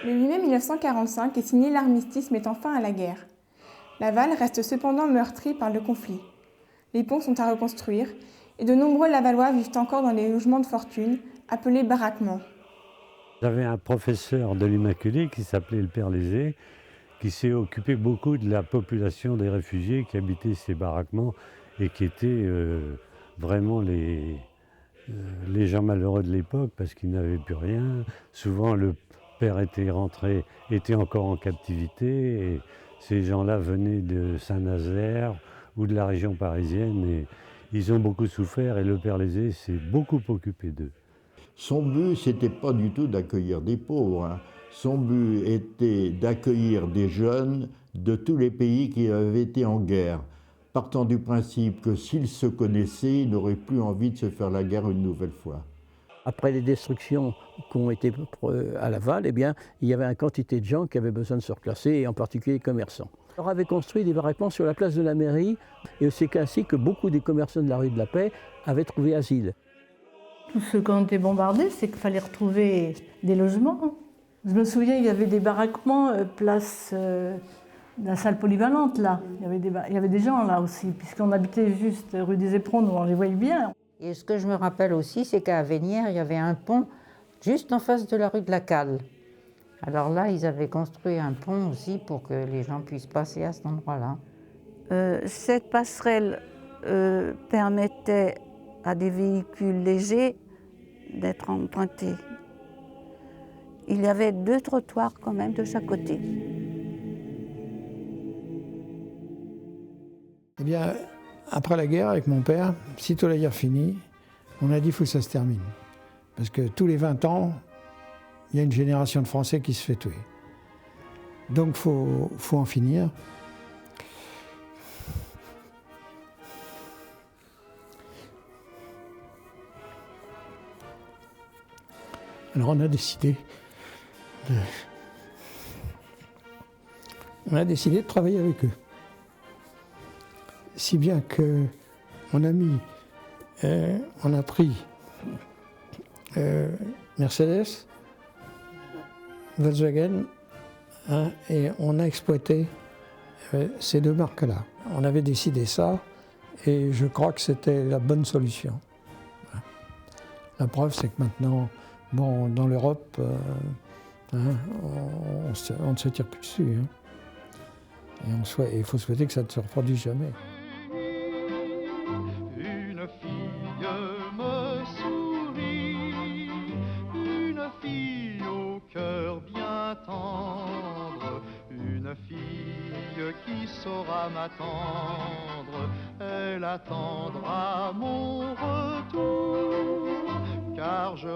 Le 8 mai 1945 est signé l'armistice mettant fin à la guerre. Laval reste cependant meurtri par le conflit. Les ponts sont à reconstruire et de nombreux Lavallois vivent encore dans les logements de fortune, appelés baraquements. J'avais un professeur de l'Immaculée qui s'appelait le Père Lézé, qui s'est occupé beaucoup de la population des réfugiés qui habitaient ces baraquements et qui étaient vraiment les gens malheureux de l'époque parce qu'ils n'avaient plus rien. Souvent le père était encore en captivité et ces gens-là venaient de Saint-Nazaire ou de la région parisienne et ils ont beaucoup souffert et le Père Lézé s'est beaucoup occupé d'eux. Son but, c'était pas du tout d'accueillir des pauvres, hein. Son but était d'accueillir des jeunes de tous les pays qui avaient été en guerre, partant du principe que s'ils se connaissaient, ils n'auraient plus envie de se faire la guerre une nouvelle fois. Après les destructions qui ont été à Laval, eh bien, il y avait une quantité de gens qui avaient besoin de se reclasser, et en particulier les commerçants. On avait construit des baraquements sur la place de la mairie, et c'est ainsi que beaucoup des commerçants de la rue de la Paix avaient trouvé asile. Tous ceux qui ont été bombardés, c'est qu'il fallait retrouver des logements. Je me souviens, il y avait des baraquements place de la salle polyvalente, là. Il y avait des gens là aussi, puisqu'on habitait juste rue des Éperons, où on les voyait bien. Et ce que je me rappelle aussi, c'est qu'à Avenières, il y avait un pont juste en face de la rue de la Cale. Alors là, ils avaient construit un pont aussi pour que les gens puissent passer à cet endroit-là. Cette passerelle permettait à des véhicules légers d'être empruntés. Il y avait 2 trottoirs quand même de chaque côté. Eh bien, après la guerre, avec mon père, sitôt la guerre finie, on a dit qu'il faut que ça se termine. Parce que tous les 20 ans, il y a une génération de Français qui se fait tuer. Donc il faut en finir. Alors on a décidé de travailler avec eux. Si bien que on a pris Mercedes, Volkswagen, hein, et on a exploité ces 2 marques-là. On avait décidé ça et je crois que c'était la bonne solution. Voilà. La preuve, c'est que maintenant, bon, dans l'Europe, hein, on ne se tire plus dessus. Hein. Et il faut souhaiter que ça ne se reproduise jamais. Une fille me sourit, une fille au cœur bien tendre, une fille qui saura m'attendre, elle attendra mon retour, car je